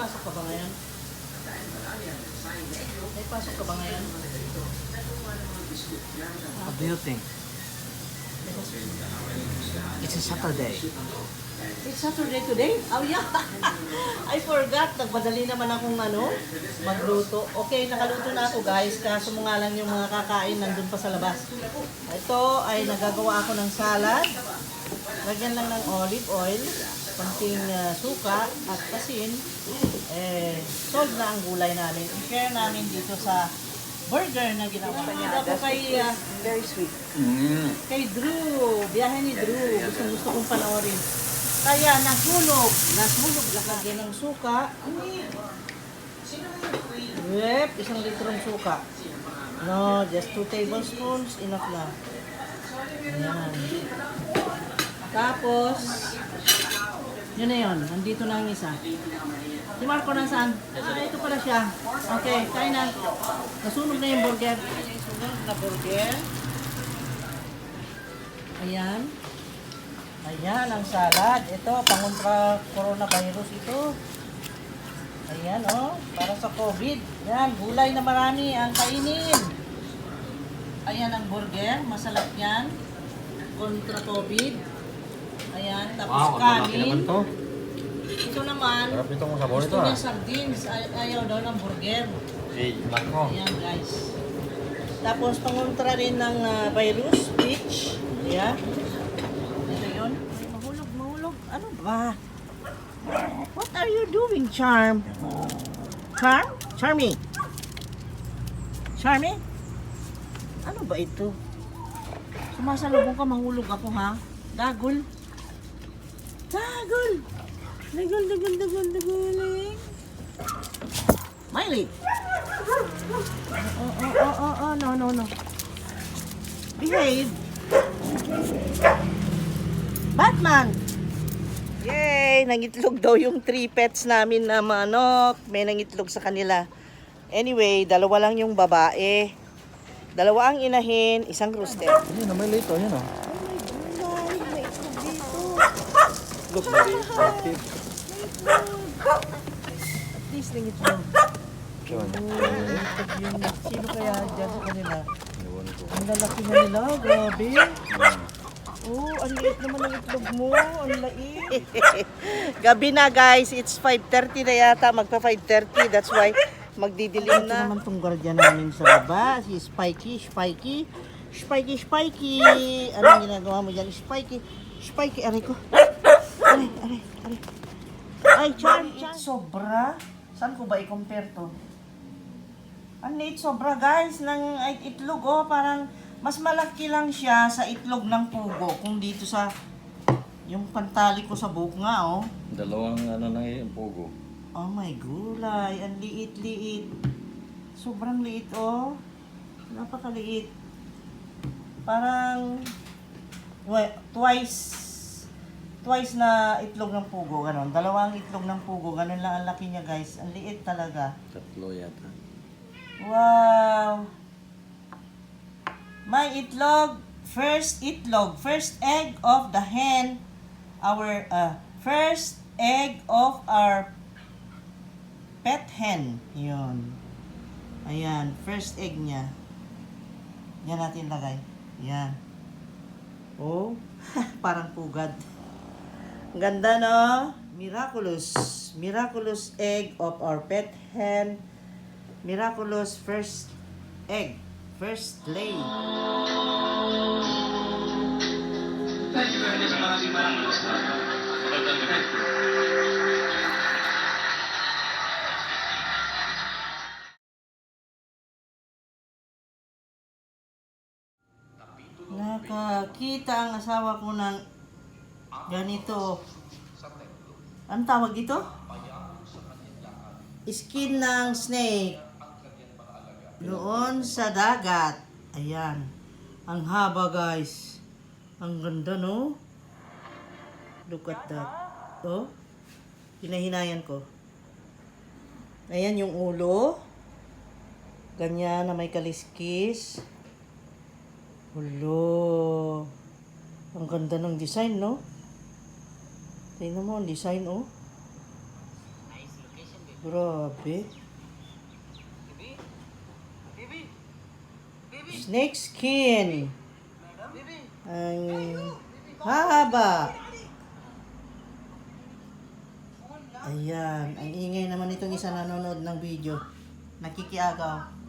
pasok ka ba ngayon? May pasok ka ba ngayon? What do you think? It's a Saturday. It's Saturday today? Oh yeah. I forgot. Nagpadali naman akong magluto. Okay, nakaluto na ako guys. Kaso mo nga lang yung mga kakain nandun pa sa labas. Ito ay nagagawa ako ng salad. Lagyan lang ng olive oil, konting suka at asin. Sold na ang gulay namin. I-share namin dito sa burger na ginawa. Ako kay Very sweet. kay Drew, biyahe ni Drew, gusto kong panoorin. Kaya nahulog lagyan ng suka. Yep, 1 litrong suka. No, just 2 tablespoons, enough na. Ayan. Tapos, yun na yun, nandito na ang isa. Si Marco nasaan? Ito pala siya. Okay, kain na. Nasunog na yung burger. Sunog na burger. Ayan. Ayan ang salad. Ito, pangontra coronavirus ito. Ayan, oh. Para sa COVID. Ayan, gulay na marami ang kainin. Ayan ang burger. Masarap yan. Kontra COVID. Ayan, tapos Wow, ang malaki naman kanin. to. Ito naman, Sarap nitong sabor gusto ito niya ah. sardines. Ayaw daw ng burger. Hey, nako. Ayan guys. Tapos pangontra rin ng virus, peach. Ayan. Ito yun. Ay, mahulog. Ano ba? What are you doing, Charm? Charm? Charmy? Charmy? Ano ba ito? Sumasalubong ka, mahulog ako ha? Dagol. Dagol. Dagol. Miley. Oh, no. Behave. Batman. Yay! Nangitlog daw yung 3 pets namin na manok. May nangitlog sa kanila. Anyway, 2 lang yung babae. 2 ang inahin, 1 rooster. Ayun, may lito, yun oh. May itlog dito. Look, very active. At least nangitlog. Yun. Sino kaya dyan sa kanila? Ewan ko. Ang lalaki na nila, grabe. Oh, ang liit naman ang itlog mo. Ang liit. Gabi na guys, it's 5:30 na yata, magpa 5:30. That's why magdidilim na. Ito naman tong guardian namin sa baba, si Spikey. Anong ginagawa mo dyan? Spikey, aray ko. Aray. Ay, Charm. Sobra. Saan ko ba i-compare to? Ang liit sobra guys ng itlog oh, parang mas malaki lang siya sa itlog ng pugo kung dito sa yung pantali ko sa buhok nga oh. 2 na yung pugo. Oh my gulay, ang liit. Sobrang liit oh. Napakaliit. Parang twice na itlog ng pugo, ganon. 2 itlog ng pugo, ganon lang ang laki niya guys. Ang liit talaga. 3 yata. Wow! My itlog, first egg of the hen, our first egg of our pet hen. Yun. Ayan, first egg niya. Yan natin lagay. Yan. Oh, parang pugad. Ganda no? Miraculous egg of our pet hen. Miraculous first egg. First lay. Nakakita ang asawa ko ng ganito. Anong tawag ito? Skin ng snake. Doon sa dagat. Ayan. Ang haba guys. Ang ganda no? Look at that. Oh. Hinahinayan ko. Ayan yung ulo. Ganyan na may kaliskis. Hulo. Ang ganda ng design no? Tingnan mo ang design oh. Nice location din. Grabe. Snake skin. Ang haba. Ayan. Ang ingay naman itong isa nanonood ng video. Nakikiagaw.